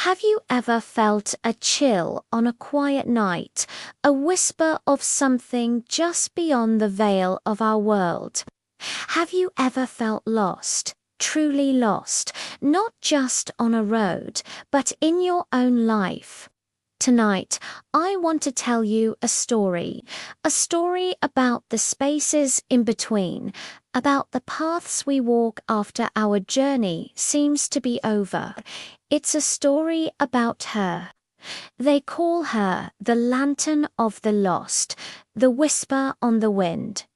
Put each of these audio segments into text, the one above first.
Have you ever felt a chill on a quiet night, a whisper of something just beyond the veil of our world? Have you ever felt lost, truly lost, not just on a road, but in your own life? Tonight, I want to tell you a story about the spaces in between, about the paths we walk after our journey seems to be over. It's a story about her. They call her the Lantern of the Lost, the Whisper on the Wind.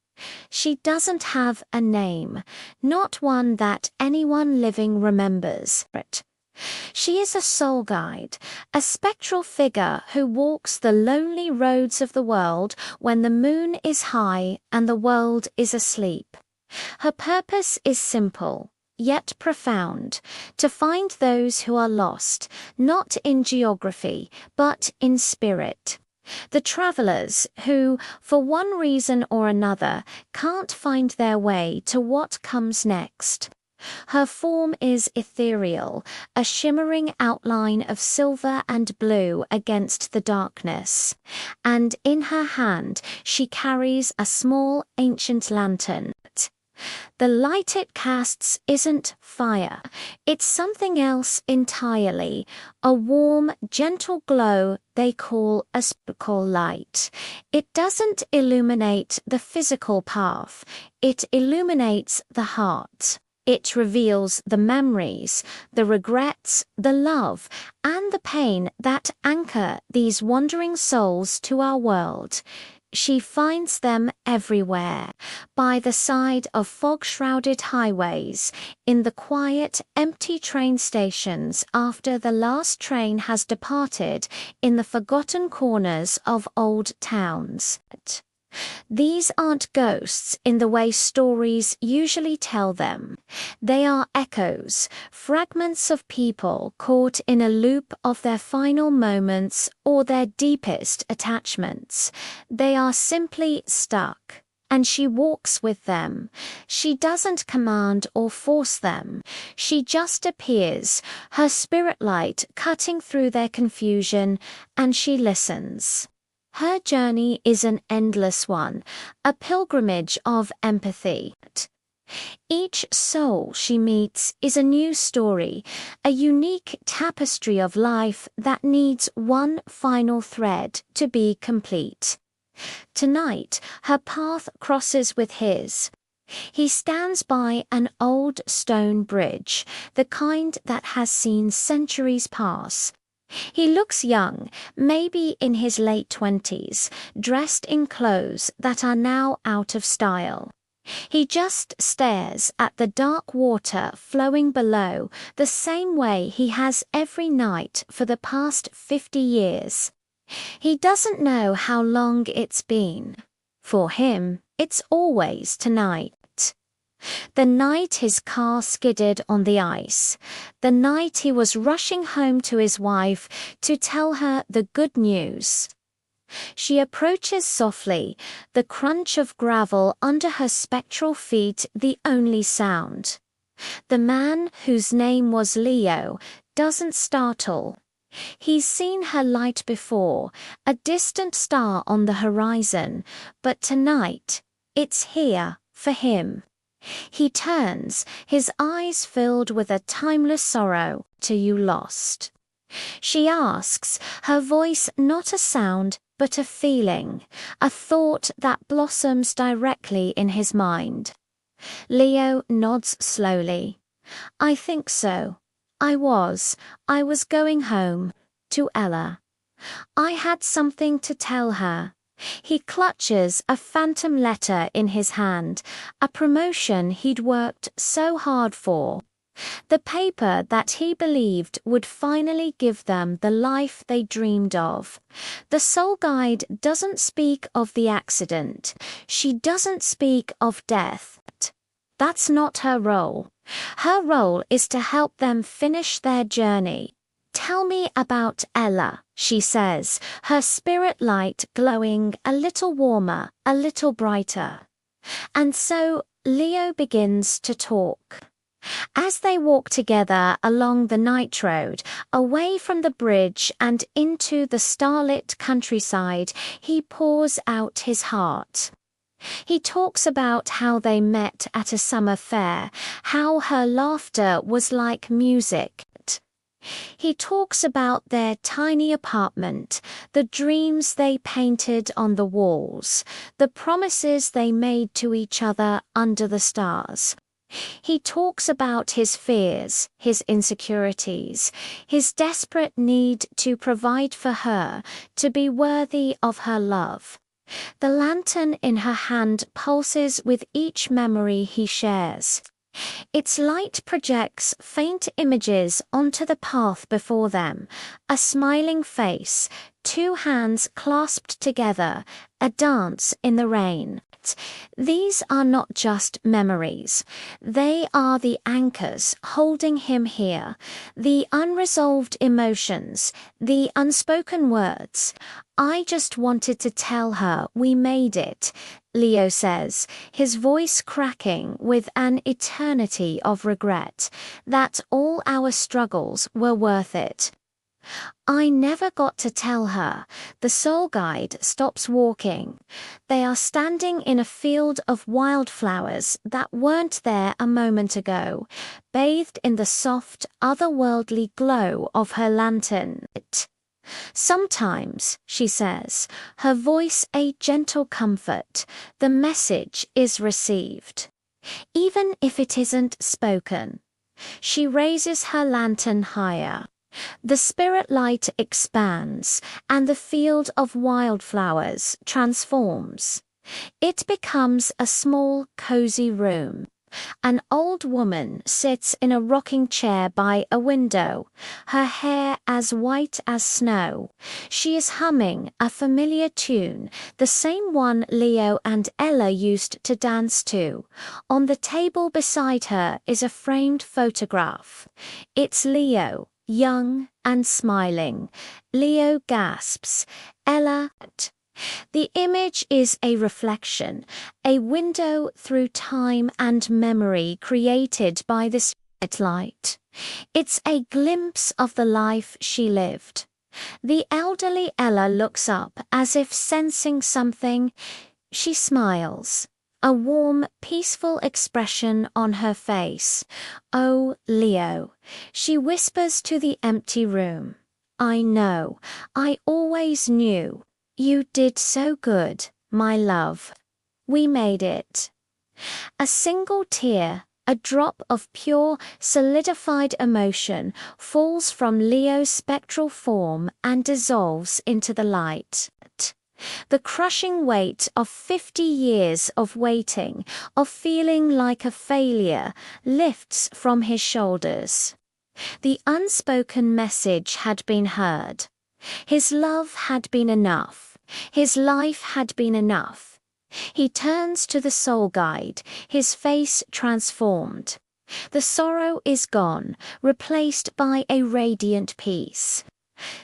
She doesn't have a name, not one that anyone living remembers. She is a soul guide, a spectral figure who walks the lonely roads of the world when the moon is high and the world is asleep. Her purpose is simple, yet profound, to find those who are lost, not in geography, but in spirit. The travelers who, for one reason or another, can't find their way to what comes next. Her form is ethereal, a shimmering outline of silver and blue against the darkness, and in her hand she carries a small ancient lantern. The light it casts isn't fire, it's something else entirely, a warm, gentle glow they call a spiritual light. It doesn't illuminate the physical path, it illuminates the heart. It reveals the memories, the regrets, the love, and the pain that anchor these wandering souls to our world. She finds them everywhere, by the side of fog-shrouded highways, in the quiet, empty train stations after the last train has departed, in the forgotten corners of old towns. These aren't ghosts in the way stories usually tell them. They are echoes, fragments of people caught in a loop of their final moments or their deepest attachments. They are simply stuck, and she walks with them. She doesn't command or force them. She just appears, her spirit light cutting through their confusion, and she listens. Her journey is an endless one, a pilgrimage of empathy. Each soul she meets is a new story, a unique tapestry of life that needs one final thread to be complete. Tonight, her path crosses with his. He stands by an old stone bridge, the kind that has seen centuries pass. He looks young, maybe in his late 20s, dressed in clothes that are now out of style. He just stares at the dark water flowing below the same way he has every night for the past 50 years. He doesn't know how long it's been. For him, it's always tonight. The night his car skidded on the ice. The night he was rushing home to his wife to tell her the good news. She approaches softly, the crunch of gravel under her spectral feet the only sound. The man, whose name was Leo, doesn't startle. He's seen her light before, a distant star on the horizon, but tonight, it's here for him. He turns, his eyes filled with a timeless sorrow, to you lost. She asks, her voice not a sound, but a feeling, a thought that blossoms directly in his mind. Leo nods slowly. I think so. I was going home, to Ella. I had something to tell her. He clutches a phantom letter in his hand, a promotion he'd worked so hard for. The paper that he believed would finally give them the life they dreamed of. The soul guide doesn't speak of the accident. She doesn't speak of death. That's not her role. Her role is to help them finish their journey. Tell me about Ella, she says, her spirit light glowing a little warmer, a little brighter. And so Leo begins to talk. As they walk together along the night road, away from the bridge and into the starlit countryside, he pours out his heart. He talks about how they met at a summer fair, how her laughter was like music. He talks about their tiny apartment, the dreams they painted on the walls, the promises they made to each other under the stars. He talks about his fears, his insecurities, his desperate need to provide for her, to be worthy of her love. The lantern in her hand pulses with each memory he shares. Its light projects faint images onto the path before them, a smiling face, two hands clasped together, a dance in the rain. These are not just memories. They are the anchors holding him here, the unresolved emotions, the unspoken words. I just wanted to tell her we made it, Leo says, his voice cracking with an eternity of regret, that all our struggles were worth it. I never got to tell her. The soul guide stops walking. They are standing in a field of wildflowers that weren't there a moment ago, bathed in the soft, otherworldly glow of her lantern. Sometimes, she says, her voice a gentle comfort, the message is received. Even if it isn't spoken. She raises her lantern higher. The spirit light expands, and the field of wildflowers transforms. It becomes a small, cozy room. An old woman sits in a rocking chair by a window, her hair as white as snow. She is humming a familiar tune, the same one Leo and Ella used to dance to. On the table beside her is a framed photograph. It's Leo, young and smiling. Leo gasps. Ella. The image is a reflection, a window through time and memory created by the spirit light. It's a glimpse of the life she lived. The elderly Ella looks up as if sensing something. She smiles, a warm, peaceful expression on her face. Oh, Leo, she whispers to the empty room. I know, I always knew. You did so good, my love. We made it. A single tear, a drop of pure, solidified emotion, falls from Leo's spectral form and dissolves into the light. The crushing weight of 50 years of waiting, of feeling like a failure, lifts from his shoulders. The unspoken message had been heard. His love had been enough. His life had been enough. He turns to the soul guide, his face transformed. The sorrow is gone, replaced by a radiant peace.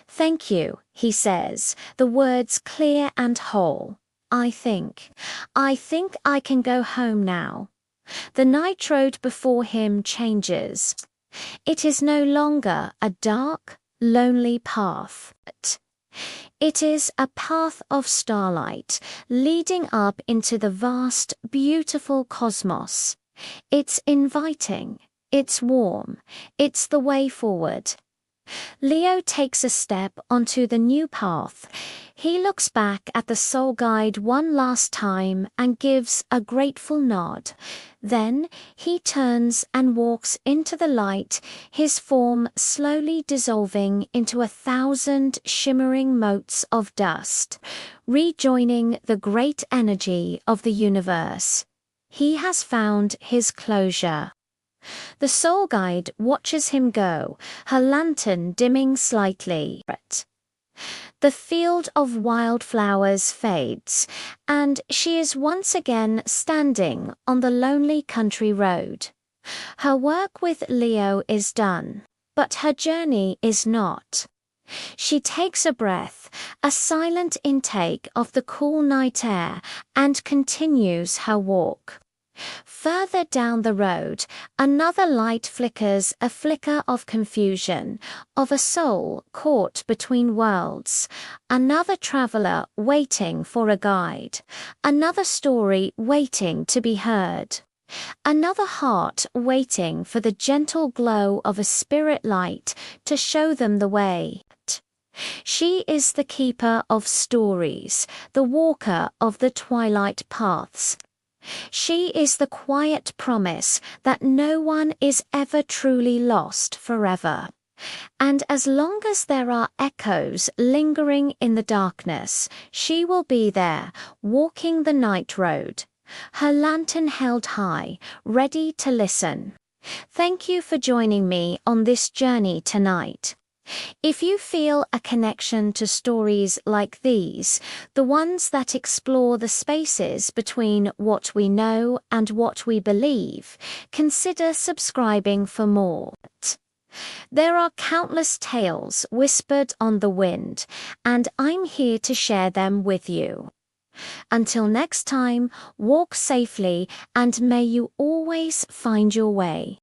Thank you, he says, the words clear and whole. I think I can go home now. The night road before him changes. It is no longer a dark, lonely path. It is a path of starlight leading up into the vast, beautiful cosmos. It's inviting, it's warm, it's the way forward. Leo takes a step onto the new path. He looks back at the soul guide one last time and gives a grateful nod. Then he turns and walks into the light, his form slowly dissolving into 1,000 shimmering motes of dust, rejoining the great energy of the universe. He has found his closure. The soul guide watches him go, her lantern dimming slightly. The field of wildflowers fades, and she is once again standing on the lonely country road. Her work with Leo is done, but her journey is not. She takes a breath, a silent intake of the cool night air, and continues her walk. Further down the road, another light flickers, a flicker of confusion, of a soul caught between worlds, another traveler waiting for a guide, another story waiting to be heard, another heart waiting for the gentle glow of a spirit light to show them the way. She is the keeper of stories, the walker of the twilight paths. She is the quiet promise that no one is ever truly lost forever. And as long as there are echoes lingering in the darkness, she will be there, walking the night road, her lantern held high, ready to listen. Thank you for joining me on this journey tonight. If you feel a connection to stories like these, the ones that explore the spaces between what we know and what we believe, consider subscribing for more. There are countless tales whispered on the wind, and I'm here to share them with you. Until next time, walk safely and may you always find your way.